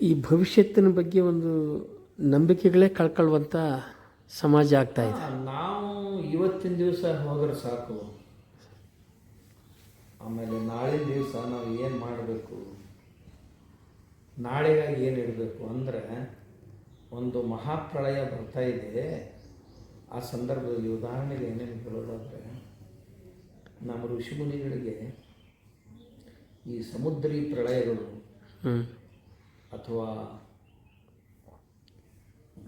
ಈ ಭವಿಷ್ಯತ್ತಿನ ಬಗ್ಗೆ ಒಂದು ನಂಬಿಕೆಗಳೇ ಕಳ್ಕೊಳ್ಳುವಂಥ ಸಮಾಜ ಆಗ್ತಾ ಇದೆ. ನಾವು ಇವತ್ತಿನ ದಿವಸ ಹೋದ್ರೆ ಸಾಕು, ಆಮೇಲೆ ನಾಳಿನ ದಿವಸ ನಾವು ಏನು ಮಾಡಬೇಕು, ನಾಳೆಗಾಗಿ ಏನು ಇಡಬೇಕು ಅಂದರೆ ಒಂದು ಮಹಾಪ್ರಳಯ ಬರ್ತಾ ಇದೆ. ಆ ಸಂದರ್ಭದಲ್ಲಿ ಉದಾಹರಣೆಗೆ ಏನೇನು ಹೇಳೋದಾದರೆ, ನಮ್ಮ ಋಷಿಮುನಿಗಳಿಗೆ ಈ ಸಮುದ್ರಿ ಪ್ರಳಯಗಳು ಅಥವಾ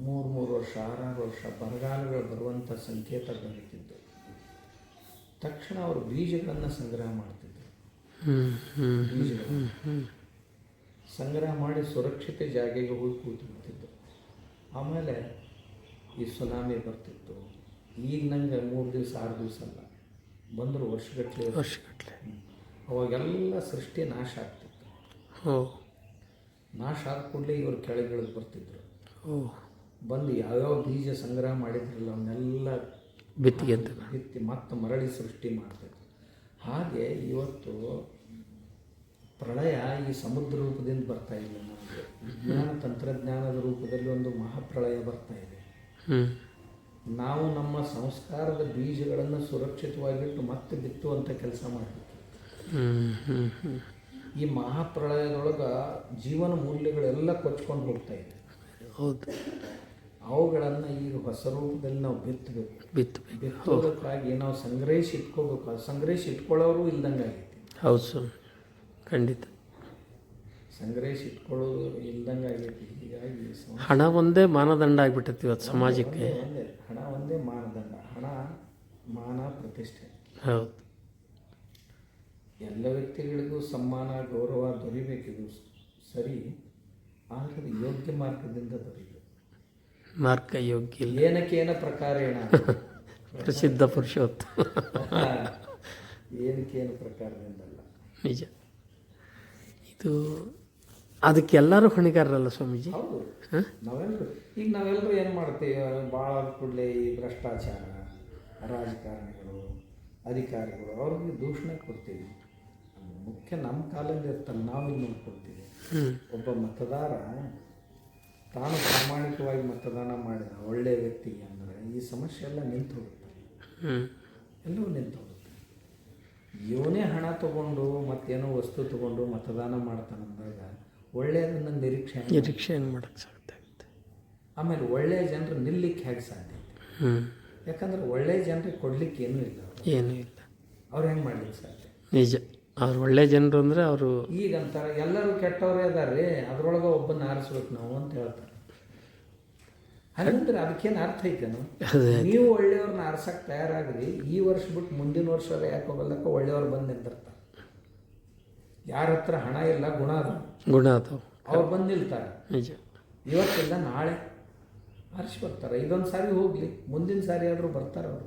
3 ವರ್ಷ 6 ವರ್ಷ ಬರಗಾಲಗಳು ಬರುವಂಥ ಸಂಕೇತ ಬರೀತಿದ್ದು ತಕ್ಷಣ ಅವರು ಬೀಜಗಳನ್ನು ಸಂಗ್ರಹ ಮಾಡ್ತಿದ್ದರು. ಬೀಜಗಳನ್ನು ಸಂಗ್ರಹ ಮಾಡಿ ಸುರಕ್ಷಿತ ಜಾಗೆಗೆ ಹೋಗಿ ಕೂತ್ಬಿಡ್ತಿದ್ದು. ಆಮೇಲೆ ಈ ಸುನಾಮಿ ಬರ್ತಿತ್ತು. ಈಗ ನಂಗೆ 3 ದಿವಸ 6 ದಿವಸ ಅಲ್ಲ, ಬಂದರು ವರ್ಷಗಟ್ಟಲೆ. ಅವಾಗೆಲ್ಲ ಸೃಷ್ಟಿ ನಾಶ ಆಗ್ತಿತ್ತು. ನಾಶ ಆದ ಕೂಡಲೇ ಇವರು ಕೆಳಗಿಳಿದು ಬರ್ತಿದ್ರು. ಬಂದು ಯಾವ್ಯಾವ ಬೀಜ ಸಂಗ್ರಹ ಮಾಡಿದ್ರಲ್ಲ ಅವನ್ನೆಲ್ಲ ಬಿತ್ತಿ ಮತ್ತೆ ಮರಳಿ ಸೃಷ್ಟಿ ಮಾಡ್ತಿದ್ರು. ಹಾಗೆ ಇವತ್ತು ಪ್ರಳಯ ಈ ಸಮುದ್ರ ರೂಪದಿಂದ ಬರ್ತಾ ಇಲ್ಲ, ನಮಗೆ ವಿಜ್ಞಾನ ತಂತ್ರಜ್ಞಾನದ ರೂಪದಲ್ಲಿ ಒಂದು ಮಹಾಪ್ರಳಯ ಬರ್ತಾ ಇದೆ. ನಾವು ನಮ್ಮ ಸಂಸ್ಕಾರದ ಬೀಜಗಳನ್ನು ಸುರಕ್ಷಿತವಾಗಿಟ್ಟು ಮತ್ತೆ ಬಿತ್ತುವಂಥ ಕೆಲಸ ಮಾಡಬೇಕು. ಈ ಮಹಾಪ್ರಳಯದೊಳಗೆ ಜೀವನ ಮೂಲ್ಯಗಳೆಲ್ಲ ಕೊಚ್ಕೊಂಡು ಹೋಗ್ತಾ ಇದೆ. ಹೌದು, ಅವುಗಳನ್ನು ಈಗ ಹೊಸ ರೂಪದಲ್ಲಿ ನಾವು ಬಿತ್ತೋದಕ್ಕಾಗಿ ನಾವು ಸಂಗ್ರಹಿಸಿ ಇಟ್ಕೋಬೇಕು. ಅದು ಸಂಗ್ರಹಿಸಿ ಇಟ್ಕೊಳ್ಳೋರು ಇಲ್ದಂಗೆ ಆಗೈತಿ. ಹೌದು ಸರ್, ಖಂಡಿತ ಸಂಗ್ರಹಿಸಿ ಇಟ್ಕೊಳ್ಳೋದು ಇಲ್ದಂಗೆ ಆಗೈತಿ. ಹೀಗಾಗಿ ಹಣ ಒಂದೇ ಮಾನದಂಡ ಆಗಿಬಿಟ್ಟೈತಿ ಇವತ್ತು ಸಮಾಜಕ್ಕೆ. ಹಣ ಒಂದೇ ಮಾನದಂಡ. ಹಣ, ಮಾನ, ಪ್ರತಿಷ್ಠೆ. ಹೌದು, ಎಲ್ಲ ವ್ಯಕ್ತಿಗಳಿಗೂ ಸಮ್ಮಾನ ಗೌರವ ದೊರಿಬೇಕಿದು ಸರಿ, ಆದರೆ ಅದು ಯೋಗ್ಯ ಮಾರ್ಗದಿಂದ ದೊರೆಯಬೇಕು. ಮಾರ್ಗ ಯೋಗ್ಯ ಏನಕ್ಕೇನ ಪ್ರಕಾರೇಣ ಪ್ರಸಿದ್ಧ ಪುರುಷೋತ್ತಮ. ಏನಕ್ಕೇನು ಪ್ರಕಾರದಿಂದಲ್ಲ. ನಿಜ. ಇದು ಅದಕ್ಕೆಲ್ಲರೂ ಹೊಣೆಗಾರರಲ್ಲ ಸ್ವಾಮೀಜಿ. ಹೌದು, ನಾವೆಲ್ಲರೂ ಏನು ಮಾಡ್ತೀವಿ, ಭಾಳ ಕೂಡಲೇ ಈ ಭ್ರಷ್ಟಾಚಾರ, ರಾಜಕಾರಣಿಗಳು, ಅಧಿಕಾರಿಗಳು ಅವ್ರಿಗೆ ದೂಷಣೆ ಕೊಡ್ತೀವಿ. ಮುಖ್ಯ ನಮ್ಮ ಕಾಲದಲ್ಲಿ ಇರ್ತಾನೆ, ನಾವಿಲ್ಲಿ ನೋಡ್ಕೊಡ್ತೀವಿ. ಒಬ್ಬ ಮತದಾರ ತಾನು ಪ್ರಾಮಾಣಿಕವಾಗಿ ಮತದಾನ ಮಾಡಿದ ಒಳ್ಳೆಯ ವ್ಯಕ್ತಿಗೆ ಅಂದರೆ ಈ ಸಮಸ್ಯೆ ಎಲ್ಲ ನಿಂತು ಹೋಗುತ್ತೆ. ಎಲ್ಲವೂ ನಿಂತು ಹೋಗುತ್ತೆ. ಇವನೇ ಹಣ ತಗೊಂಡು ಮತ್ತೇನೋ ವಸ್ತು ತಗೊಂಡು ಮತದಾನ ಮಾಡ್ತಾನಂದಾಗ ಒಳ್ಳೆಯದನ್ನು ನಿರೀಕ್ಷೆ ಏನು ಮಾಡೋಕ್ಕೆ ಸಾಧ್ಯ ಆಗುತ್ತೆ. ಆಮೇಲೆ ಒಳ್ಳೆಯ ಜನರು ನಿಲ್ಲಿಕ್ಕೆ ಹೇಗೆ ಸಾಧ್ಯ ಇದೆ? ಯಾಕಂದ್ರೆ ಒಳ್ಳೆಯ ಜನರಿಗೆ ಕೊಡ್ಲಿಕ್ಕೆ ಏನೂ ಇಲ್ಲ. ಅವ್ರು ಹೆಂಗೆ ಮಾಡ್ಲಿಕ್ಕೆ ಸಾಧ್ಯ? ನಿಜ. ಅವ್ರು ಒಳ್ಳೆ ಜನರು ಅಂದರೆ ಅವರು ಈಗ ಅಂತಾರೆ ಎಲ್ಲರೂ ಕೆಟ್ಟವರೇ ಅದಾರೆ, ಅದರೊಳಗೆ ಒಬ್ಬನ ಆರಿಸ್ಬೇಕು ನಾವು ಅಂತ ಹೇಳ್ತಾರೆ. ಹಾಗಂದ್ರೆ ಅದಕ್ಕೇನು ಅರ್ಥ ಐತೇನು? ನೀವು ಒಳ್ಳೆಯವ್ರನ್ನ ಆರ್ಸಕ್ಕೆ ತಯಾರಾಗ್ರಿ, ಈ ವರ್ಷ ಬಿಟ್ಟು ಮುಂದಿನ ವರ್ಷ ಯಾಕೆ ಹೋಗಲ್ಲಕ್ಕ ಒಳ್ಳೆಯವ್ರು ಬಂದು ನಿಂತಿರ್ತಾರೆ. ಯಾರ ಹತ್ರ ಹಣ ಇಲ್ಲ, ಗುಣ ಅದಾವ, ಅವ್ರು ಬಂದು ನಿಲ್ತಾರೆ. ನಿಜ. ಇವತ್ತಿಲ್ಲ ನಾಳೆ ಆರಿಸಿ ಬರ್ತಾರೆ. ಇದೊಂದು ಸಾರಿ ಹೋಗಲಿ, ಮುಂದಿನ ಸಾರಿ ಆದರೂ ಬರ್ತಾರೆ ಅವರು.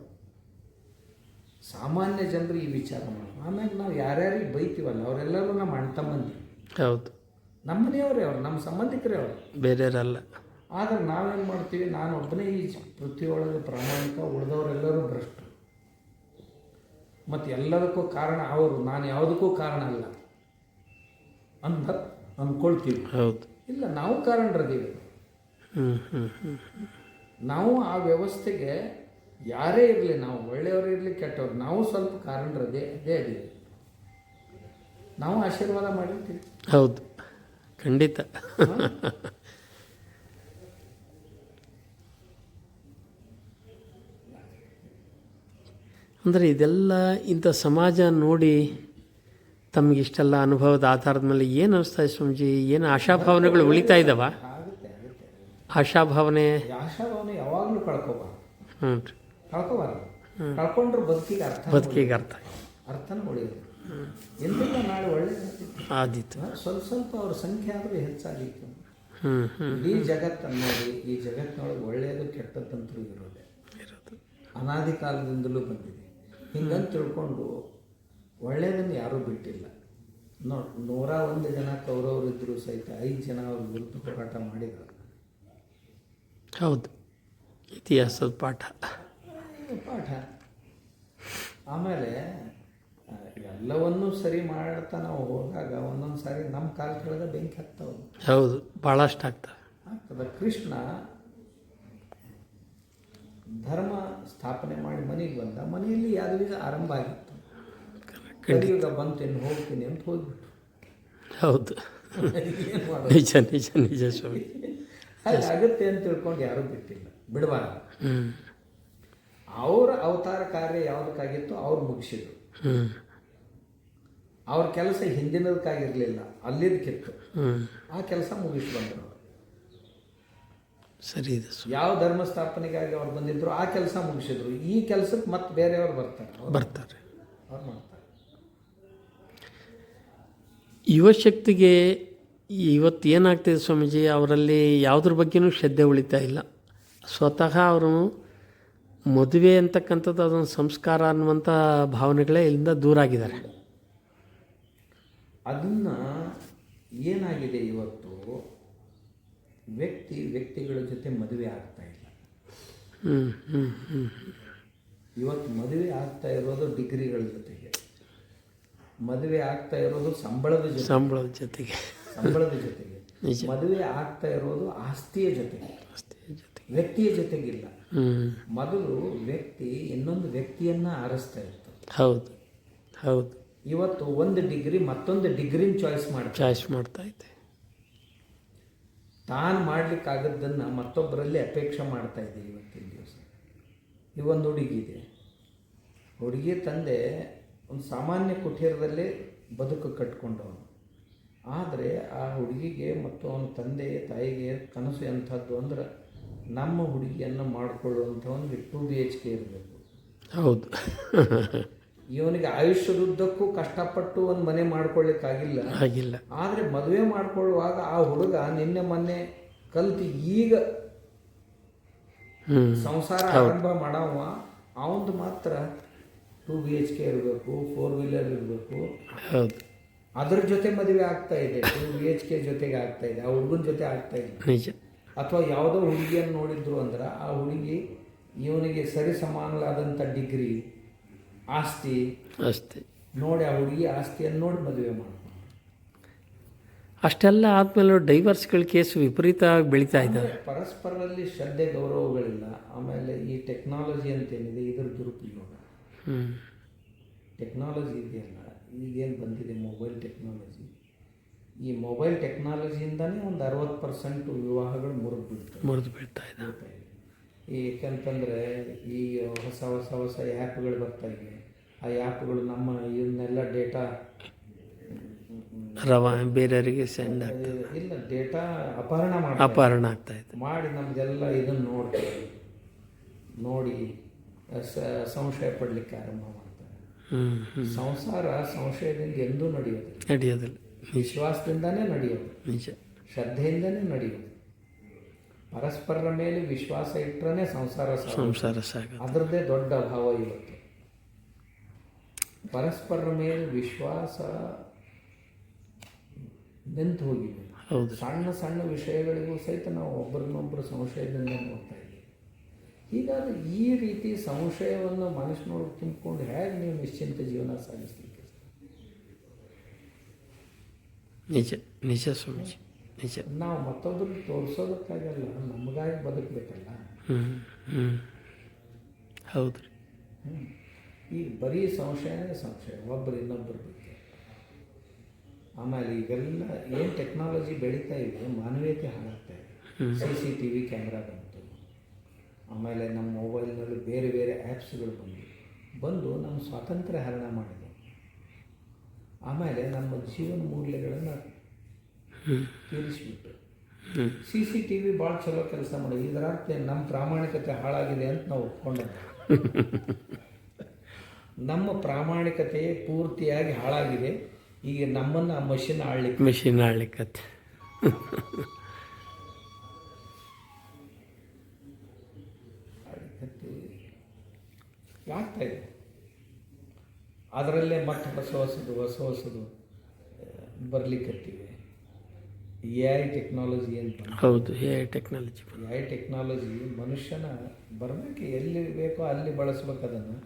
ಸಾಮಾನ್ಯ ಜನರು ಈ ವಿಚಾರ ಮಾಡಿ ಆಮೇಲೆ ನಾವು ಯಾರ್ಯಾರಿಗೆ ಬೈತೀವಲ್ಲ ಅವರೆಲ್ಲರೂ ನಮ್ಮ ಅಣ್ಣ ತಮ್ಮಂದಿ. ಹೌದು, ನಮ್ಮ ಮನೆಯವರೇ ಅವರು, ನಮ್ಮ ಸಂಬಂಧಿಕರೇ ಅವರು, ಬೇರೆಯವರಲ್ಲ. ಆದರೆ ನಾವೇನು ಮಾಡ್ತೀವಿ, ನಾನು ಒಬ್ಬನೇ ಈ ಪೃಥ್ವಿಯೊಳಗೆ ಪ್ರಾಮಾಣಿಕ, ಉಳಿದವರೆಲ್ಲರೂ ಭ್ರಷ್ಟರು. ಮತ್ತು ಎಲ್ಲದಕ್ಕೂ ಕಾರಣ ಅವರು, ನಾನು ಯಾವುದಕ್ಕೂ ಕಾರಣ ಅಲ್ಲ ಅಂತ ಅಂದ್ಕೊಳ್ತೀವಿ. ಹೌದು, ಇಲ್ಲ, ನಾವು ಕಾರಣರದೀವಿ. ನಾವು ಆ ವ್ಯವಸ್ಥೆಗೆ ಯಾರೇ ಇರಲಿ, ನಾವು ಒಳ್ಳೆಯವರು ಇರಲಿ ಕೆಟ್ಟವ್ರು, ನಾವು ಸ್ವಲ್ಪ ಕಾರಣರದೇ ಅದೇ ನಾವು ಆಶೀರ್ವಾದ ಮಾಡಿರ್ತೀವಿ. ಹೌದು, ಖಂಡಿತ. ಅಂದರೆ ಇದೆಲ್ಲ ಇಂಥ ಸಮಾಜ ನೋಡಿ ತಮಗಿಷ್ಟೆಲ್ಲ ಅನುಭವದ ಆಧಾರದ ಮೇಲೆ ಏನು ಅನಿಸ್ತಾ ಇದೆ ಸ್ವಾಮೀಜಿ? ಏನು ಆಶಾಭಾವನೆಗಳು ಉಳಿತಾ ಇದ್ದಾವ? ಆಶಾಭಾವನೆ ಯಾವಾಗಲೂ ಕಳ್ಕೋಬಾರ್ದು. ಕಳ್ಕೊಂಡ್ರೆ ಬದುಕಿಗೆ ಅರ್ಥನೂ ಉಳಿಯೋದು. ಎಂದೆಲ್ಲ ನಾಳೆ ಒಳ್ಳೆಯದು ಆದಿತ್ತು. ಸ್ವಲ್ಪ ಅವ್ರ ಸಂಖ್ಯೆ ಆದರೂ ಹೆಚ್ಚಾಗಿತ್ತು. ಈ ಜಗತ್ತನ್ನು ನೋಡಿ, ಈ ಜಗತ್ತಿನೊಳಗೆ ಒಳ್ಳೆಯದು ಕೆಟ್ಟದ್ದಂತೂ ಇರೋದು ಅನಾದಿ ಕಾಲದಿಂದಲೂ ಬಂದಿದೆ. ಹಿಂಗಂತ ತಿಳ್ಕೊಂಡು ಒಳ್ಳೆಯದನ್ನು ಯಾರೂ ಬಿಟ್ಟಿಲ್ಲ. 101 ಜನ ಕೌರವರಿದ್ದರೂ ಸಹಿತ 5 ಜನ ಅವ್ರ ವಿರುದ್ಧ ಹೋರಾಟ ಮಾಡಿದರು. ಹೌದು, ಇತಿಹಾಸದ ಪಾಠ. ಆಮೇಲೆ ಎಲ್ಲವನ್ನೂ ಸರಿ ಮಾಡ್ತಾ ನಾವು ಹೋದಾಗ ಒಂದೊಂದು ಸಾರಿ ನಮ್ಮ ಕಾಲ ಕೆಳಗೆ ಬೆಂಕಿ ಹಾಕ್ತಾವೆ. ಹೌದು, ಭಾಳಷ್ಟು ಆಗ್ತವೆ. ಆಗ್ತದೆ. ಕೃಷ್ಣ ಧರ್ಮ ಸ್ಥಾಪನೆ ಮಾಡಿ ಮನೆಗೆ ಬಂದ. ಮನೆಯಲ್ಲಿ ಯಾವ್ದು ಆರಂಭ ಆಗಿತ್ತು. ಕಲಿಯುಗ ಬಂತೇನು ಹೋಗ್ತೀನಿ ಅಂತ ಹೋಗ್ಬಿಟ್ಟು. ಹೌದು, ಏನು ಮಾಡೋದು? ನಿಜ ನಿಜ ನಿಜ ಸ್ವಾಮಿ. ಅಲ್ಲಿ ಆಗುತ್ತೆ ಅಂತ ತಿಳ್ಕೊಂಡು ಯಾರೂ ಬಿಟ್ಟಿಲ್ಲ, ಬಿಡಬಾರ್ದು. ಹ್ಞೂ ಅವರ ಅವತಾರ ಕಾರ್ಯ ಯಾವುದಕ್ಕಾಗಿತ್ತು ಅವ್ರು ಮುಗಿಸಿದ್ರು. ಹ್ಞೂ ಅವ್ರ ಕೆಲಸ ಹಿಂದಿನದಕ್ಕಾಗಿರಲಿಲ್ಲ, ಅಲ್ಲಿದ್ದಕ್ಕಿತ್ತು. ಹ್ಞೂ ಆ ಕೆಲಸ ಮುಗಿಸಿ ಬಂದರು. ಸರಿ ಇದೆ ಸ್ವಾಮಿ. ಯಾವ ಧರ್ಮ ಸ್ಥಾಪನೆಗಾಗಿ ಅವ್ರು ಬಂದಿದ್ರು ಆ ಕೆಲಸ ಮುಗಿಸಿದ್ರು. ಈ ಕೆಲಸಕ್ಕೆ ಮತ್ತೆ ಬೇರೆಯವ್ರು ಬರ್ತಾರೆ, ಅವ್ರು ಮಾಡ್ತಾರೆ. ಯುವಶಕ್ತಿಗೆ ಇವತ್ತು ಏನಾಗ್ತಿದೆ ಸ್ವಾಮೀಜಿ, ಅವರಲ್ಲಿ ಯಾವುದ್ರ ಬಗ್ಗೆನೂ ಶ್ರದ್ಧೆ ಉಳಿತಾ ಇಲ್ಲ. ಸ್ವತಃ ಅವರು ಮದುವೆ ಅಂತಕ್ಕಂಥದ್ದು ಅದೊಂದು ಸಂಸ್ಕಾರ ಅನ್ನುವಂಥ ಭಾವನೆಗಳೇ ಇಲ್ಲಿಂದ ದೂರ ಆಗಿದ್ದಾರೆ. ಅದನ್ನು ಏನಾಗಿದೆ ಇವತ್ತು, ವ್ಯಕ್ತಿಗಳ ಜೊತೆ ಮದುವೆ ಆಗ್ತಾ ಇಲ್ಲ. ಇವತ್ತು ಮದುವೆ ಆಗ್ತಾ ಇರೋದು ಡಿಗ್ರಿಗಳ ಜೊತೆಗೆ, ಮದುವೆ ಆಗ್ತಾ ಇರೋದು ಸಂಬಳದ ಜೊತೆಗೆ, ಮದುವೆ ಆಗ್ತಾ ಇರೋದು ಆಸ್ತಿಯ ಜೊತೆಗೆ, ವ್ಯಕ್ತಿಯ ಜೊತೆಗಿಲ್ಲ. ಮೊದಲು ವ್ಯಕ್ತಿ ಇನ್ನೊಂದು ವ್ಯಕ್ತಿಯನ್ನ ಆರಿಸ್ತಾ ಇತ್ತು. ಹೌದು ಹೌದು. ಇವತ್ತು ಒಂದು ಡಿಗ್ರಿ ಮತ್ತೊಂದು ಡಿಗ್ರಿನ ಚಾಯ್ಸ್ ಮಾಡ್ತಾ ಇದೆ. ತಾನು ಮಾಡ್ಲಿಕ್ಕಾಗದ್ದನ್ನು ಮತ್ತೊಬ್ಬರಲ್ಲಿ ಅಪೇಕ್ಷೆ ಮಾಡ್ತಾ ಇದೆ. ಇವತ್ತಿನ ದಿವಸ ಇವೊಂದು ಹುಡುಗಿ ಇದೆ. ಹುಡುಗಿ ತಂದೆ ಒಂದು ಸಾಮಾನ್ಯ ಕುಟೀರದಲ್ಲೇ ಬದುಕು ಕಟ್ಕೊಂಡವನು. ಆದರೆ ಆ ಹುಡುಗಿಗೆ ಮತ್ತು ಅವನ ತಂದೆ ತಾಯಿಗೆ ಕನಸು ಎಂಥದ್ದು ಅಂದ್ರೆ ನಮ್ಮ ಹುಡುಗಿಯನ್ನು ಮಾಡಿಕೊಳ್ಳುವಂಥವನಿಗೆ 2 BHK ಇರಬೇಕು. ಹೌದು. ಇವನಿಗೆ ಆಯುಷ್ಯದುದ್ದಕ್ಕೂ ಕಷ್ಟಪಟ್ಟು ಒಂದು ಮನೆ ಮಾಡ್ಕೊಳ್ಳಿಕ್ಕಾಗಿಲ್ಲ. ಆದರೆ ಮದುವೆ ಮಾಡ್ಕೊಳ್ಳುವಾಗ ಆ ಹುಡುಗ ನಿನ್ನೆ ಮೊನ್ನೆ ಕಲ್ತು ಈಗ ಸಂಸಾರ ಆರಂಭ ಮಾಡವ, ಅವನದು ಮಾತ್ರ 2 BHK ಇರಬೇಕು, 4 ವೀಲರ್ ಇರಬೇಕು. ಅದ್ರ ಜೊತೆ ಮದುವೆ ಆಗ್ತಾ ಇದೆ, 2 BHK ಜೊತೆಗೆ ಆಗ್ತಾ ಇದೆ, ಆ ಹುಡುಗನ ಜೊತೆ ಆಗ್ತಾ ಇದೆ. ಅಥವಾ ಯಾವುದೋ ಹುಡುಗಿಯನ್ನು ನೋಡಿದ್ರು ಅಂದ್ರೆ ಆ ಹುಡುಗಿ ಇವನಿಗೆ ಸರಿ ಸಮಾನವಾದಂಥ ಡಿಗ್ರಿ ಆಸ್ತಿ ನೋಡಿ ಆ ಹುಡುಗಿ ಆಸ್ತಿಯನ್ನು ನೋಡಿ ಮದುವೆ ಮಾಡ್ತಾರೆ. ಅಷ್ಟೆಲ್ಲ ಆದಮೇಲೆ ಡೈವರ್ಸ್ಗಳ ಕೇಸು ವಿಪರೀತವಾಗಿ ಬೆಳೀತಾ ಇದ್ದಾವೆ. ಪರಸ್ಪರರಲ್ಲಿ ಶ್ರದ್ಧೆ ಗೌರವಗಳಿಲ್ಲ. ಆಮೇಲೆ ಈ ಟೆಕ್ನಾಲಜಿ ಅಂತೇನಿದೆ ಇದರ ದುರುಪಯೋಗ. ಟೆಕ್ನಾಲಜಿ ಇದೆಯಲ್ಲ, ಈಗೇನು ಬಂದಿದೆ ಮೊಬೈಲ್ ಟೆಕ್ನಾಲಜಿ, ಈ ಮೊಬೈಲ್ ಟೆಕ್ನಾಲಜಿಯಿಂದನೇ ಒಂದು 60% ವಿವಾಹಗಳು ಮುರಿದು ಬೀಳ್ತಾ ಇದೆ. ಏಕೆಂತಂದರೆ ಈ ಹೊಸ ಆ್ಯಪ್ಗಳು ಬರ್ತಾ ಇವೆ. ಆ ಆ್ಯಪ್ಗಳು ನಮ್ಮ ಇವನ್ನೆಲ್ಲ ಡೇಟಾ ಬೇರೆಯವರಿಗೆ ಸೆಂಡ್ ಇಲ್ಲ, ಡೇಟಾ ಅಪಹರಣ ಆಗ್ತಾ ಇದೆ. ಮಾಡಿ ನಮ್ಮದೆಲ್ಲ ಇದನ್ನು ನೋಡಿ ಸಂಶಯ ಪಡಲಿಕ್ಕೆ ಆರಂಭ ಮಾಡ್ತಾರೆ. ಸಂಸಾರ ಸಂಶಯದಿಂದ ಎಂದೂ ನಡೆಯೋದಿಲ್ಲ. ವಿಶ್ವಾಸದಿಂದನೇ ನಡೆಯೋದು, ಶ್ರದ್ಧೆಯಿಂದನೇ ನಡೆಯೋದು. ಪರಸ್ಪರರ ಮೇಲೆ ವಿಶ್ವಾಸ ಇಟ್ಟರೆ ಸಂಸಾರ ಅದರದ್ದೇ ದೊಡ್ಡ ಅಭಾವ. ಇವತ್ತು ಪರಸ್ಪರರ ಮೇಲೆ ವಿಶ್ವಾಸ ನಿಂತು ಹೋಗಿದೆ. ಸಣ್ಣ ಸಣ್ಣ ವಿಷಯಗಳಿಗೂ ಸಹಿತ ನಾವು ಒಬ್ಬರನ್ನೊಬ್ಬರು ಸಂಶಯದಿಂದ ನೋಡ್ತಾ ಇದ್ದೀವಿ. ಹೀಗಾಗಿ ಈ ರೀತಿ ಸಂಶಯವನ್ನು ಮನುಷ್ಯನೊಳಗೆ ತುಂಬಿಕೊಂಡು ಹೇಗೆ ನೀವು ನಿಶ್ಚಿಂತ ಜೀವನ ಸಾಗಿಸ್ಲಿಕ್ಕೆ? ನಿಜ ಸ್ವಾಮೀಜಿ, ನಿಜ. ನಾವು ಮತ್ತೊಬ್ಬರಿಗೆ ತೋರಿಸೋದಕ್ಕಾಗಲ್ಲ, ನಮಗಾಗಿ ಬದುಕಬೇಕಲ್ಲ. ಹೌದು. ಈಗ ಬರೀ ಸಂಶಯನೇ ಸಂಶಯ, ಒಬ್ಬರು ಇನ್ನೊಬ್ಬರ ಬಗ್ಗೆ. ಆಮೇಲೆ ಈಗೆಲ್ಲ ಏನು ಟೆಕ್ನಾಲಜಿ ಬೆಳೀತಾ ಇದೆ, ಮಾನವೀಯತೆ ಹಾಳಾಗ್ತಾ ಇದೆ. CCTV ಕ್ಯಾಮ್ರಾ ಬಂತು, ಆಮೇಲೆ ನಮ್ಮ ಮೊಬೈಲ್ನಲ್ಲಿ ಬೇರೆ ಬೇರೆ ಆ್ಯಪ್ಸ್ಗಳು ಬಂದು ನಮ್ಮ ಸ್ವಾತಂತ್ರ್ಯ ಹರಣ ಮಾಡಿದೆ. ಆಮೇಲೆ ನಮ್ಮ ಜೀವನ ಮೌಲ್ಯಗಳನ್ನು ತೀರಿಸಿಬಿಟ್ಟು CCTV ಭಾಳ ಚಲೋ ಕೆಲಸ ಮಾಡಿದೆ. ಇದರ ಅರ್ಥ ನಮ್ಮ ಪ್ರಾಮಾಣಿಕತೆ ಹಾಳಾಗಿದೆ ಅಂತ ನಾವು ಒಪ್ಕೊಂಡದ್ದು. ನಮ್ಮ ಪ್ರಾಮಾಣಿಕತೆಯೇ ಪೂರ್ತಿಯಾಗಿ ಹಾಳಾಗಿದೆ. ಈಗ ನಮ್ಮನ್ನು ಆ ಮಷಿನ್ ಆಳ್ಲಿಕ್ಕೆ ಆಗ್ತಾ ಇದೆ. ಅದರಲ್ಲೇ ಮತ್ತೆ ಹೊಸ ಹೊಸದು ಬರಲಿಕ್ಕತ್ತಿವೆ. AI ಟೆಕ್ನಾಲಜಿ ಅಂತ. ಹೌದು, AI ಟೆಕ್ನಾಲಜಿ ಮನುಷ್ಯನ ಬರಬೇಕು, ಎಲ್ಲಿ ಬೇಕೋ ಅಲ್ಲಿ ಬಳಸ್ಬೇಕು. ಅದನ್ನು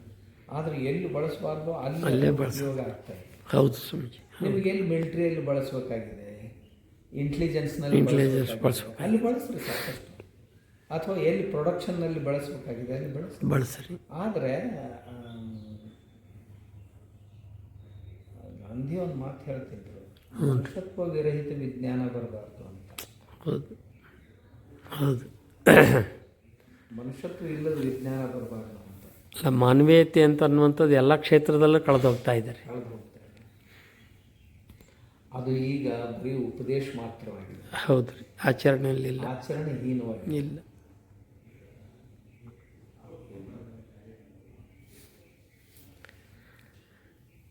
ಆದರೆ ಎಲ್ಲಿ ಬಳಸಬಾರ್ದು ಅಲ್ಲೇ ಅಲ್ಲೇ ಬಳಸೋದು. ಉಪಯೋಗ ಆಗ್ತಾ ಇದೆ. ಹೌದು ಸ್ವಾಮೀಜಿ. ನಿಮಗೆ ಎಲ್ಲಿ ಮಿಲಿಟ್ರಿಯಲ್ಲಿ ಬಳಸಬೇಕಾಗಿದೆ, ಇಂಟೆಲಿಜೆನ್ಸ್ನಲ್ಲಿ ಇಂಟೆಲಿಜೆನ್ಸ್ ಬಳಸಬೇಕಾಗಿದೆ, ಅಲ್ಲಿ ಬಳಸ್ರಿ ಸಾಕಷ್ಟು. ಅಥವಾ ಎಲ್ಲಿ ಪ್ರೊಡಕ್ಷನ್ನಲ್ಲಿ ಬಳಸಬೇಕಾಗಿದೆ ಅಲ್ಲಿ ಬಳಸ್ರಿ. ಆದರೆ ಗಾಂಧಿ ಒಂದು ಮಾತು ಹೇಳ್ತಿದ್ರು, ಮನುಷ್ಯತ್ವ ವಿರಹಿತ ವಿಜ್ಞಾನ ಬರಬಾರ್ದು ಅಂತ. ಹೌದು ಹೌದು. ಮನುಷ್ಯತ್ವ ಇಲ್ಲದ ವಿಜ್ಞಾನ ಬರಬಾರ್ದು ಅಂತ. ಅಲ್ಲ, ಮಾನವೀಯತೆ ಅಂತ ಅನ್ನುವಂಥದ್ದು ಎಲ್ಲ ಕ್ಷೇತ್ರದಲ್ಲೂ ಕಳೆದು ಹೋಗ್ತಾ ಇದ್ದಾರೆ. ಕಳೆದು ಹೋಗ್ತಾ ಇದೆ. ಅದು ಈಗ ಬರೀ ಉಪದೇಶ ಮಾತ್ರವಾಗಿದೆ. ಹೌದು ರೀ, ಆಚರಣೆಯಲ್ಲಿ ಇಲ್ಲ, ಆಚರಣೆ ಹೀನವಾಗಿದೆ. ಇಲ್ಲ.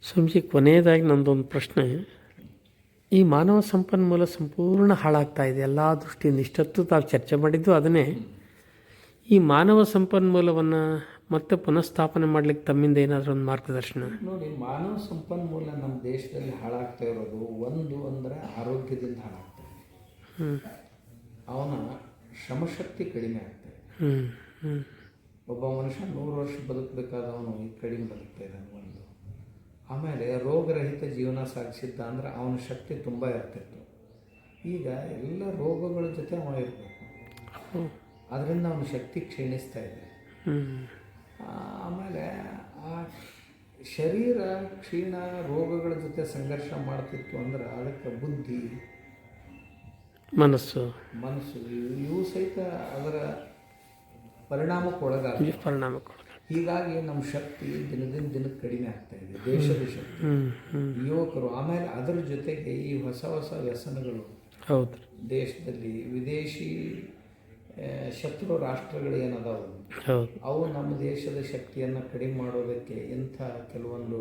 ಸ್ವಾಮೀಜಿ, ಕೊನೆಯದಾಗಿ ನಮ್ಮದೊಂದು ಪ್ರಶ್ನೆ. ಈ ಮಾನವ ಸಂಪನ್ಮೂಲ ಸಂಪೂರ್ಣ ಹಾಳಾಗ್ತಾ ಇದೆ ಎಲ್ಲ ದೃಷ್ಟಿಯಿಂದ. ಇಷ್ಟೊತ್ತು ತಾವು ಚರ್ಚೆ ಮಾಡಿದ್ದು ಅದನ್ನೇ. ಈ ಮಾನವ ಸಂಪನ್ಮೂಲವನ್ನು ಮತ್ತೆ ಪುನಃಸ್ಥಾಪನೆ ಮಾಡಲಿಕ್ಕೆ ತಮ್ಮಿಂದ ಏನಾದರೂ ಒಂದು ಮಾರ್ಗದರ್ಶನ? ನೋಡಿ, ಮಾನವ ಸಂಪನ್ಮೂಲ ನಮ್ಮ ದೇಶದಲ್ಲಿ ಹಾಳಾಗ್ತಾ ಇರೋದು ಒಂದು ಅಂದರೆ ಆರೋಗ್ಯದಿಂದ ಹಾಳಾಗ್ತಾ ಇದೆ. ಅವನ ಶ್ರಮಶಕ್ತಿ ಕಡಿಮೆ ಆಗ್ತಾ ಇದೆ. ಒಬ್ಬ ಮನುಷ್ಯ 100 ವರ್ಷ ಬದುಕಬೇಕಾದವನು ಈಗ ಕಡಿಮೆ ಬದುಕ್ತಾ ಇದ್ದಾನೆ ಒಂದು. ಆಮೇಲೆ ರೋಗರಹಿತ ಜೀವನ ಸಾಗಿಸಿದ್ದ ಅಂದರೆ ಅವನ ಶಕ್ತಿ ತುಂಬ ಇರ್ತಿತ್ತು. ಈಗ ಎಲ್ಲ ರೋಗಗಳ ಜೊತೆ ಅವ ಇರಬೇಕು, ಅದರಿಂದ ಅವನ ಶಕ್ತಿ ಕ್ಷೀಣಿಸ್ತಾ ಇದೆ. ಆಮೇಲೆ ಆ ಶರೀರ ಕ್ಷೀಣ ರೋಗಗಳ ಜೊತೆ ಸಂಘರ್ಷ ಮಾಡ್ತಿತ್ತು ಅಂದ್ರೆ ಅದಕ್ಕೆ ಬುದ್ಧಿ, ಮನಸ್ಸು ಇವು ಸಹಿತ ಅದರ ಪರಿಣಾಮಕ್ಕೊಳಗಾಗ. ಹೀಗಾಗಿ ನಮ್ಮ ಶಕ್ತಿ ದಿನದಿಂದ ದಿನಕ್ಕೆ ಕಡಿಮೆ ಆಗ್ತಾ ಇದೆ, ದೇಶದ ಶಕ್ತಿ, ಯುವಕರು. ಆಮೇಲೆ ಅದರ ಜೊತೆಗೆ ಈ ಹೊಸ ಹೊಸ ವ್ಯಸನಗಳು ಹೌದು ದೇಶದಲ್ಲಿ, ವಿದೇಶಿ ಶತ್ರು ರಾಷ್ಟ್ರಗಳು ಏನದಾವು ಅವು ನಮ್ಮ ದೇಶದ ಶಕ್ತಿಯನ್ನು ಕಡಿಮೆ ಮಾಡೋದಕ್ಕೆ ಇಂಥ ಕೆಲವೊಂದು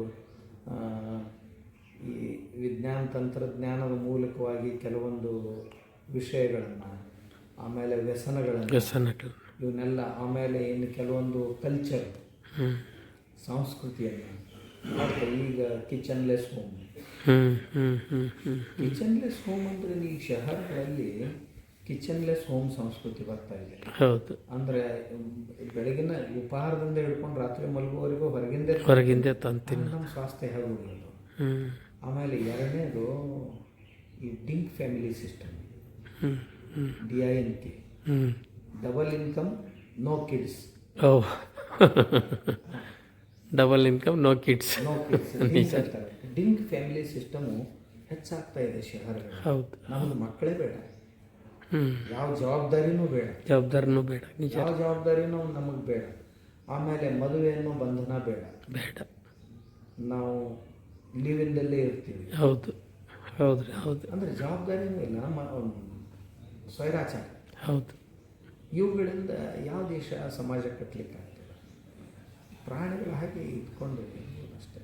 ಈ ವಿಜ್ಞಾನ ತಂತ್ರಜ್ಞಾನದ ಮೂಲಕವಾಗಿ ಕೆಲವೊಂದು ವಿಷಯಗಳನ್ನು, ಆಮೇಲೆ ವ್ಯಸನಗಳು ಇವನ್ನೆಲ್ಲ, ಆಮೇಲೆ ಇನ್ನು ಕೆಲವೊಂದು ಕಲ್ಚರ್ ಸಂಸ್ಕೃತಿಯನ್ನು ಮಾಡ್ತಾರೆ. ಈಗ ಕಿಚನ್ಲೆಸ್ ಹೋಮ್ ಅಂದರೆ ಈ ಶಹರಗಳಲ್ಲಿ ಕಿಚನ್ಲೆಸ್ ಹೋಮ್ ಸಂಸ್ಕೃತಿ ಬರ್ತಾ ಇದೆ. ಹೌದು. ಅಂದರೆ ಬೆಳಗಿನ ಉಪಹಾರದಿಂದ ಹಿಡ್ಕೊಂಡು ರಾತ್ರಿ ಮಲಗುವವರೆಗೂ ಹೊರಗಿಂದ ತಂತಿನ ನಮ್ಮ ಸ್ವಾಸ್ಥ್ಯ ಹೇಗೆ ಉಳಿಯೋದು. ಆಮೇಲೆ ಎರಡನೇದು ಈ DINK family system, DINK, double income no kids. Double income no kids. DINK family system ಹೆಚ್ಚಾಗ್ತಾ ಇದೆ ಶಹರಗಳು. ಹೌದು. ನಮ್ಮದು ಮಕ್ಕಳೇ ಬೇಡ, ಯಾವ ಜವಾಬ್ದಾರಿನೂ ಬೇಡ, ಯಾವ ಜವಾಬ್ದಾರಿನೂ ನಮಗೆ ಬೇಡ. ಆಮೇಲೆ ಮದುವೆ ಅನ್ನೋ ಬಂಧನ ಬೇಡ, ನಾವು ಲೀವಿಂದಲ್ಲೇ ಇರ್ತೀವಿ. ಹೌದು ಹೌದು ಹೌದು. ಅಂದರೆ ಜವಾಬ್ದಾರಿನೂ ಇಲ್ಲ, ಸ್ವೈರಾಚಾರ. ಹೌದು. ಇವುಗಳಿಂದ ಯಾವ ದೇಶ ಸಮಾಜ ಕಟ್ಟಲಿಕ್ಕೆ ಆಗ್ತದೆ? ಪ್ರಾಣಿಗಳು ಹಾಗೆ ಇಟ್ಕೊಂಡು ಅಷ್ಟೇ.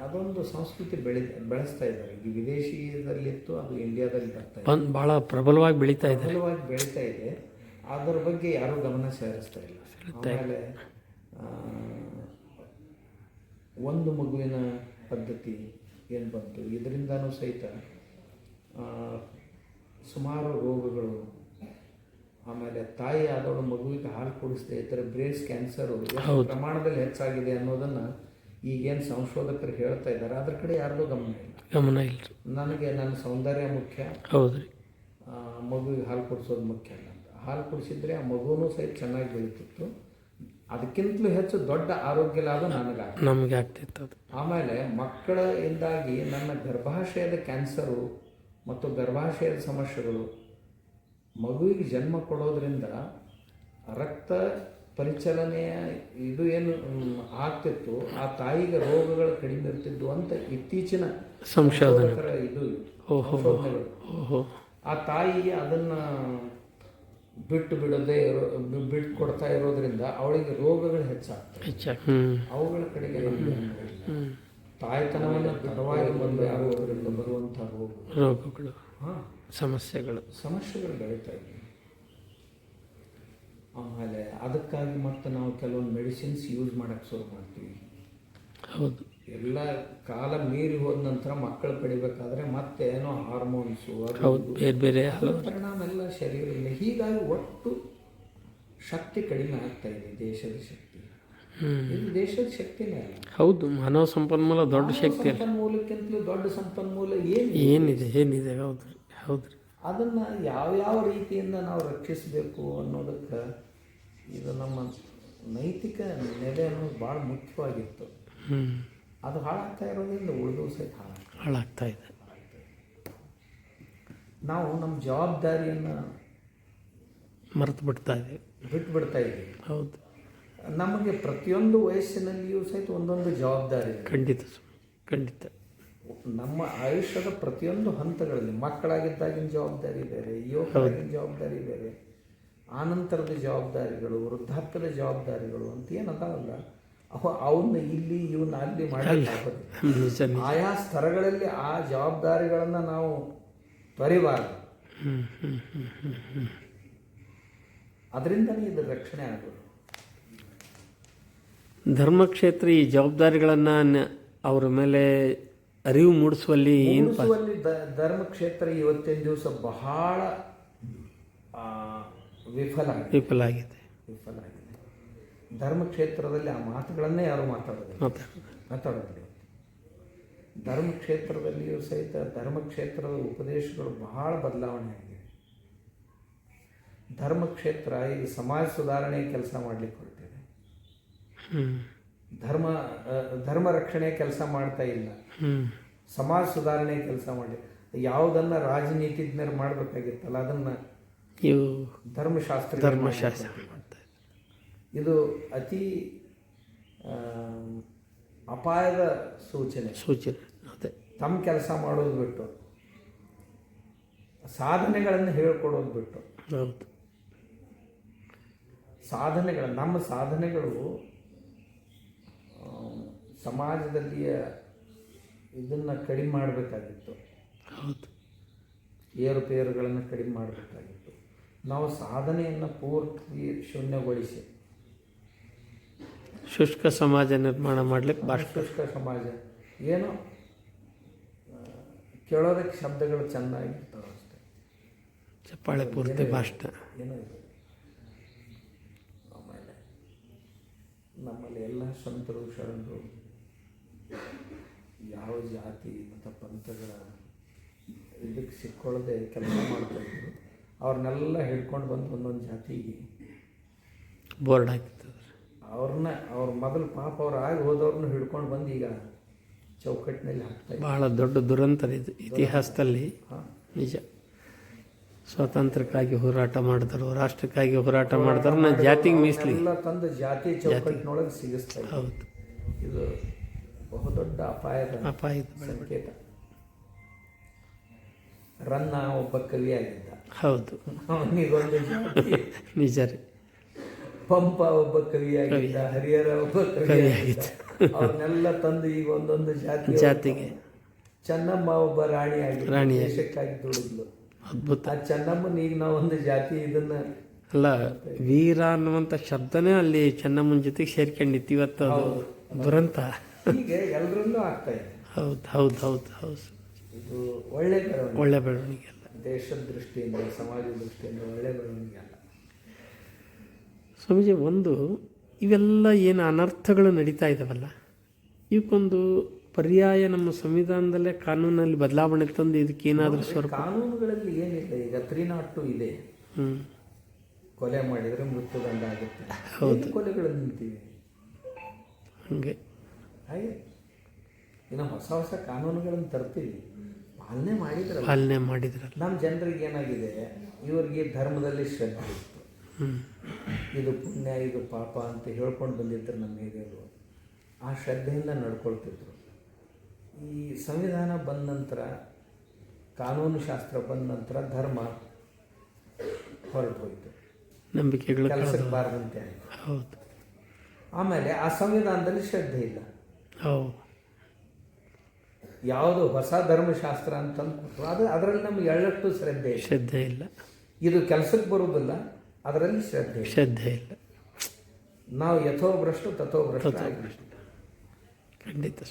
ಅದೊಂದು ಸಂಸ್ಕೃತಿ ಬೆಳೆಸ್ತಾ ಇದ್ದಾರೆ. ಈಗ ವಿದೇಶಿಯದಲ್ಲಿತ್ತು, ಅದು ಇಂಡಿಯಾದಲ್ಲಿ ಬರ್ತಾ ಇದೆ, ಭಾಳ ಪ್ರಬಲವಾಗಿ ಬೆಳೀತಾ ಇದೆ. ಅದರ ಬಗ್ಗೆ ಯಾರೂ ಗಮನ ಸೇರಿಸ್ತಾ ಇಲ್ಲ. ಆಮೇಲೆ ಒಂದು ಮಗುವಿನ ಪದ್ಧತಿ ಏನು ಬಂತು, ಇದರಿಂದನೂ ಸಹಿತ ಸುಮಾರು ರೋಗಗಳು. ಆಮೇಲೆ ತಾಯಿ ಆದವಳು ಮಗುವಿಗೆ ಹಾಲು ಕುಡಿಸದೆ ಇದ್ದರೆ ಬ್ರೇಸ್ಟ್ ಕ್ಯಾನ್ಸರು ಎಷ್ಟು ಪ್ರಮಾಣದಲ್ಲಿ ಹೆಚ್ಚಾಗಿದೆ ಅನ್ನೋದನ್ನು ಈಗೇನು ಸಂಶೋಧಕರು ಹೇಳ್ತಾ ಇದ್ದಾರೆ, ಅದ್ರ ಕಡೆ ಯಾರ್ದೂ ಗಮನ ಇಲ್ಲ. ನನಗೆ ನನ್ನ ಸೌಂದರ್ಯ ಮುಖ್ಯ, ಹೌದ್ರಿ, ಮಗುವಿಗೆ ಹಾಲು ಕುಡಿಸೋದು ಮುಖ್ಯ ಅಲ್ಲ ಅಂತ. ಹಾಲು ಕುಡಿಸಿದ್ರೆ ಆ ಮಗುನೂ ಸಹಿತ ಚೆನ್ನಾಗಿ ಬೆಳೀತಿತ್ತು. ಅದಕ್ಕಿಂತಲೂ ಹೆಚ್ಚು ದೊಡ್ಡ ಆರೋಗ್ಯ ಲಾಭ ನಮಗೆ ಆಗ್ತಿತ್ತು. ಆಮೇಲೆ ಮಕ್ಕಳಿಂದಾಗಿ ನನ್ನ ಗರ್ಭಾಶಯದ ಕ್ಯಾನ್ಸರು ಮತ್ತು ಗರ್ಭಾಶಯದ ಸಮಸ್ಯೆಗಳು, ಮಗುವಿಗೆ ಜನ್ಮ ಕೊಡೋದ್ರಿಂದ ರಕ್ತ ಪರಿಚಲನೆಯ ಇದು ಏನು ಆಗ್ತಿತ್ತು, ಆ ತಾಯಿಗೆ ರೋಗಗಳು ಕಡಿಮೆ ಇರ್ತಿದ್ವು ಅಂತ ಇತ್ತೀಚಿನ ಸಂಶೋಧಕರ ಸಂಶೋಧನೆಗಳು. ಆ ತಾಯಿ ಅದನ್ನು ಬಿಟ್ಟು ಕೊಡ್ತಾ ಇರೋದ್ರಿಂದ ಅವಳಿಗೆ ರೋಗಗಳು ಹೆಚ್ಚಾಗ್ತವೆ. ಅವುಗಳ ಕಡೆಗೆ ತಾಯ್ತನವನ್ನು ತಡವಾಗಿ ಮದುವೆ ಆಗೋದ್ರಿಂದ ಬರುವಂಥ ರೋಗಗಳು, ಸಮಸ್ಯೆಗಳು ಬೆಳೀತಾ ಇವೆ. ಆಮೇಲೆ ಅದಕ್ಕಾಗಿ ಮತ್ತೆ ನಾವು ಕೆಲವೊಂದು ಮೆಡಿಸಿನ್ಸ್ ಯೂಸ್ ಮಾಡೋಕ್ಕೆ ಶುರು ಮಾಡ್ತೀವಿ. ಹೌದು. ಎಲ್ಲ ಕಾಲ ಮೀರಿ ಹೋದ ನಂತರ ಮಕ್ಕಳು ಪಡಿಬೇಕಾದ್ರೆ ಮತ್ತೆ ಏನೋ ಹಾರ್ಮೋನ್ಸು, ಬೇರೆ ಪರಿಣಾಮ ಎಲ್ಲ ಶರೀರದಲ್ಲಿ. ಹೀಗಾಗಿ ಒಟ್ಟು ಶಕ್ತಿ ಕಡಿಮೆ ಆಗ್ತಾ ಇದೆ, ದೇಶದ ಶಕ್ತಿ. ಇದು ದೇಶದ ಶಕ್ತಿನೇ ಅಲ್ಲ. ಹೌದು, ಮಾನವ ಸಂಪನ್ಮೂಲ ದೊಡ್ಡ ಶಕ್ತಿ ಅಲ್ಲ. ಸಂಪನ್ಮೂಲಕ್ಕಿಂತಲೂ ದೊಡ್ಡ ಸಂಪನ್ಮೂಲ ಏನಿದೆ. ಹೌದು ರೀ. ಅದನ್ನು ಯಾವ್ಯಾವ ರೀತಿಯಿಂದ ನಾವು ರಕ್ಷಿಸಬೇಕು ಅನ್ನೋದಕ್ಕೆ ಇದು ನಮ್ಮ ನೈತಿಕ ನೆಲೆ ಅನ್ನೋದು ಭಾಳ ಮುಖ್ಯವಾಗಿತ್ತು. ಅದು ಹಾಳಾಗ್ತಾ ಇರೋದ್ರಿಂದ ಉಳಿದು ಸಹಿತ ಹಾಳಾಗ್ತಾ ಇದೆ. ನಾವು ನಮ್ಮ ಜವಾಬ್ದಾರಿಯನ್ನು ಮರೆತು ಬಿಡ್ತಾ ಬಿಟ್ಬಿಡ್ತಾ ಇದ್ದೀವಿ. ಹೌದು, ನಮಗೆ ಪ್ರತಿಯೊಂದು ವಯಸ್ಸಿನಲ್ಲಿಯೂ ಸಹಿತ ಒಂದೊಂದು ಜವಾಬ್ದಾರಿ ಇದೆ. ಖಂಡಿತ. ನಮ್ಮ ಆಯುಷ್ಯದ ಪ್ರತಿಯೊಂದು ಹಂತಗಳಲ್ಲಿ ಮಕ್ಕಳಾಗಿದ್ದಾಗಿನ ಜವಾಬ್ದಾರಿ ಬೇರೆ, ಯುವಕರಾಗಿನ ಜವಾಬ್ದಾರಿ ಬೇರೆ, ಆನಂತರದ ಜವಾಬ್ದಾರಿಗಳು, ವೃದ್ಧಾಪ್ಯದ ಜವಾಬ್ದಾರಿಗಳು ಅಂತ ಏನದಾವಲ್ಲ, ಅವನ್ನ ಇಲ್ಲಿ ಇವನ್ನ ಅಲ್ಲಿ ಮಾಡಬೇಕಾಗುತ್ತೆ. ಆಯಾ ಸ್ತರಗಳಲ್ಲಿ ಆ ಜವಾಬ್ದಾರಿಗಳನ್ನು ನಾವು ತೊರಿಬಾರ್ದು. ಅದರಿಂದನೇ ಇದು ರಕ್ಷಣೆ ಆಗೋದು. ಧರ್ಮಕ್ಷೇತ್ರ ಈ ಜವಾಬ್ದಾರಿಗಳನ್ನು ಅವರ ಮೇಲೆ ಅರಿವು ಮೂಡಿಸುವಲ್ಲಿ ಧರ್ಮಕ್ಷೇತ್ರ ಇವತ್ತಿನ ದಿವಸ ಬಹಳ ವಿಫಲ ಆಗಿದೆ. ಧರ್ಮಕ್ಷೇತ್ರದಲ್ಲಿ ಆ ಮಾತುಗಳನ್ನೇ ಯಾರು ಮಾತಾಡೋದಿಲ್ಲ. ಧರ್ಮಕ್ಷೇತ್ರದಲ್ಲಿಯೂ ಸಹಿತ ಧರ್ಮಕ್ಷೇತ್ರದ ಉಪದೇಶಗಳು ಬಹಳ ಬದಲಾವಣೆ ಆಗಿದೆ. ಧರ್ಮಕ್ಷೇತ್ರ ಈಗ ಸಮಾಜ ಸುಧಾರಣೆ ಕೆಲಸ ಮಾಡಲಿಕ್ಕೆ ಹೊರಟಿದೆ. ಧರ್ಮ ರಕ್ಷಣೆ ಕೆಲಸ ಮಾಡ್ತಾ ಇಲ್ಲ, ಸಮಾಜ ಸುಧಾರಣೆ ಕೆಲಸ ಮಾಡಿ. ಯಾವುದನ್ನು ರಾಜನೀತಿಜ್ಞರು ಮಾಡಬೇಕಾಗಿತ್ತಲ್ಲ ಅದನ್ನು ಧರ್ಮಶಾಸ್ತ್ರ ಮಾಡ್ತಾರೆ. ಇದು ಅತಿ ಅಪಾಯದ ಸೂಚನೆ. ಅದೇ ತಮ್ಮ ಕೆಲಸ ಮಾಡೋದು ಬಿಟ್ಟು ಸಾಧನೆಗಳನ್ನು ಹೇಳ್ಕೊಡೋದು ಬಿಟ್ಟು, ಹೌದು, ನಮ್ಮ ಸಾಧನೆಗಳು ಸಮಾಜದಲ್ಲಿಯ ಇದನ್ನು ಕಡಿಮೆ ಮಾಡಬೇಕಾಗಿತ್ತು. ಹೌದು, ಏರುಪೇರುಗಳನ್ನು ಕಡಿಮೆ ಮಾಡಬೇಕಾಗಿತ್ತು. ನಾವು ಸಾಧನೆಯನ್ನು ಪೂರ್ತಿ ಶೂನ್ಯಗೊಳಿಸಿ ಶುಷ್ಕ ಸಮಾಜ ನಿರ್ಮಾಣ ಮಾಡಲಿಕ್ಕೆ ಶುಷ್ಕ ಸಮಾಜ ಏನೋ ಕೇಳೋದಕ್ಕೆ ಶಬ್ದಗಳು ಚೆನ್ನಾಗಿರ್ತವೆ ಅಷ್ಟೇ, ಚಪ್ಪಾಳೆ ಪೂರ್ತಿ ಭಾಷಣ ಏನೋ ಇದೆ. ಆಮೇಲೆ ನಮ್ಮಲ್ಲಿ ಎಲ್ಲ ಸಂತರು ಶರಣರು ಯಾವ ಜಾತಿ ಮತ್ತು ಪಂಥಗಳ ಇದಕ್ಕೆ ಸಿಕ್ಕೊಳ್ಳದೆ ಕೆಲಸ ಮಾಡ್ತಾಯಿದ್ರು. ಅವ್ರನ್ನೆಲ್ಲ ಹಿಡ್ಕೊಂಡು ಬಂದು ಒಂದೊಂದು ಜಾತಿಗೆ ಬೋರ್ಡ್ ಹಾಕಿತ್ತು. ಅವ್ರ ಮೊದಲು ಪಾಪ ಅವ್ರು ಆಗಿ ಹೋದವ್ರನ್ನ ಹಿಡ್ಕೊಂಡು ಬಂದು ಈಗ ಚೌಕಟ್ಟಿನಲ್ಲಿ ಹಾಕ್ತಾರೆ. ಭಾಳ ದೊಡ್ಡ ದುರಂತ ಇದು ಇತಿಹಾಸದಲ್ಲಿ. ನಿಜ, ಸ್ವಾತಂತ್ರ್ಯಕ್ಕಾಗಿ ಹೋರಾಟ ಮಾಡಿದ್ರು, ರಾಷ್ಟ್ರಕ್ಕಾಗಿ ಹೋರಾಟ ಮಾಡಿದ್ರು, ಜಾತಿಗೆ ಮೀಸಲಿ ಎಲ್ಲ ತಂದು ಜಾತಿ ಚೌಕಟ್ಟಿನೊಳಗೆ ಸಿಗಿಸ್ತಾರೆ. ಹೌದು, ಇದು ಬಹುದೊಡ್ಡ ಅಪಾಯದ ಸಂಕೇತ. ರನ್ನ ಒಬ್ಬ ಕವಿಯಾಗಿದ್ದ. ಹೌದು, ಅವನಿಗೊಂದು ಜಾತಿ. ನಿಜ ರೀ. ಪಂಪ ಒಬ್ಬ ಕವಿಯಾಗಿದ್ದ, ಹರಿಹರ ಒಬ್ಬ ಕವಿಯಾಗಿದ್ದ. ಅವ್ರನ್ನೆಲ್ಲ ತಂದು ಈಗ ಒಂದೊಂದು ಜಾತಿಗೆ. ಚೆನ್ನಮ್ಮ ಒಬ್ಬ ರಾಣಿ ದೇಶಕ್ಕಾಗಿ ದುಡಿದ್ಲು. ಅದ್ಭುತ. ಆ ಚೆನ್ನಮ್ಮನ ಈಗ ನಾವು ಒಂದು ಜಾತಿ ಇದನ್ನ ಅಲ್ಲ, ವೀರ ಅನ್ನುವಂಥ ಶಬ್ದನೇ ಅಲ್ಲಿ ಚೆನ್ನಮ್ಮನ ಜೊತೆಗೆ ಸೇರ್ಕೊಂಡಿತ್ತು. ಇವತ್ತು ಅದು ದುರಂತ. ಹೀಗೆ ಎಲ್ಲರನ್ನೂ ಆಗ್ತಾ ಇದೆ. ಹೌದು. ಇದು ಒಳ್ಳೆ ಬೆಳವಣಿಗೆ ಅಲ್ಲ. ದೇಶದ ದೃಷ್ಟಿಯಿಂದ, ಸಮಾಜದ ದೃಷ್ಟಿಯಿಂದ ಒಳ್ಳೆ ಬೆಳವಣಿಗೆ ಅಲ್ಲ. ಸ್ವಾಮೀಜಿ, ಒಂದು ಇವೆಲ್ಲ ಏನು ಅನರ್ಥಗಳು ನಡೀತಾ ಇದ್ದಾವಲ್ಲ, ಇವಕ್ಕೊಂದು ಪರ್ಯಾಯ ನಮ್ಮ ಸಂವಿಧಾನದಲ್ಲೇ ಕಾನೂನಲ್ಲಿ ಬದಲಾವಣೆ ತಂದು ಇದಕ್ಕೇನಾದರೂ ಸ್ವರೂಪ. ಕಾನೂನುಗಳಲ್ಲಿ ಏನಿಲ್ಲ. ಈಗ 302 ಇದೆ. ಕೊಲೆ ಮಾಡಿದರೆ ಮೃತ್ಯುದಂಡ ಆಗುತ್ತೆ. ಹೌದು, ಕೊಲೆಗಳು ನಿಂತಿವೆ. ಹಾಗೆ ಇನ್ನು ಹೊಸ ಕಾನೂನುಗಳನ್ನು ತರ್ತೀವಿ, ಪಾಲನೆ ಮಾಡಿದ್ರೆ ನಮ್ಮ ಜನರಿಗೆ ಏನಾಗಿದೆ, ಇವ್ರಿಗೆ ಧರ್ಮದಲ್ಲಿ ಶ್ರದ್ಧೆ ಇತ್ತು. ಇದು ಪುಣ್ಯ, ಇದು ಪಾಪ ಅಂತ ಹೇಳ್ಕೊಂಡು ಬಂದಿದ್ರು ನಮ್ಮ ಹಿರಿಯರು. ಆ ಶ್ರದ್ಧೆಯಿಂದ ನಡ್ಕೊಳ್ತಿದ್ರು. ಈ ಸಂವಿಧಾನ ಬಂದ ನಂತರ, ಕಾನೂನು ಶಾಸ್ತ್ರ ಬಂದ ನಂತರ ಧರ್ಮ ಹೊರಟು ಹೋಯಿತು, ನಂಬಿಕೆಗಳು ಕೆಲಸಕ್ಕೆ ಬಾರದಂತೆ ಆಯಿತು. ಹೌದು. ಆಮೇಲೆ ಆ ಸಂವಿಧಾನದಲ್ಲಿ ಶ್ರದ್ಧೆ ಇಲ್ಲ. ಹೌದು, ಯಾವುದು ಹೊಸ ಧರ್ಮಶಾಸ್ತ್ರ ಅಂತಂದು ಕೊಟ್ಟರು, ಅದರಲ್ಲಿ ನಮ್ಗೆ ಎಳ್ಳಷ್ಟು ಶ್ರದ್ಧೆ ಇಲ್ಲ. ಇದು ಕೆಲಸಕ್ಕೆ ಬರುವುದಿಲ್ಲ, ಅದರಲ್ಲಿ ಶ್ರದ್ಧೆ ಇಲ್ಲ. ನಾವು ಯಥೋಭ್ರಷ್ಟು ತಥೋಭ್ರಷ್ಟ. ಖಂಡಿತ.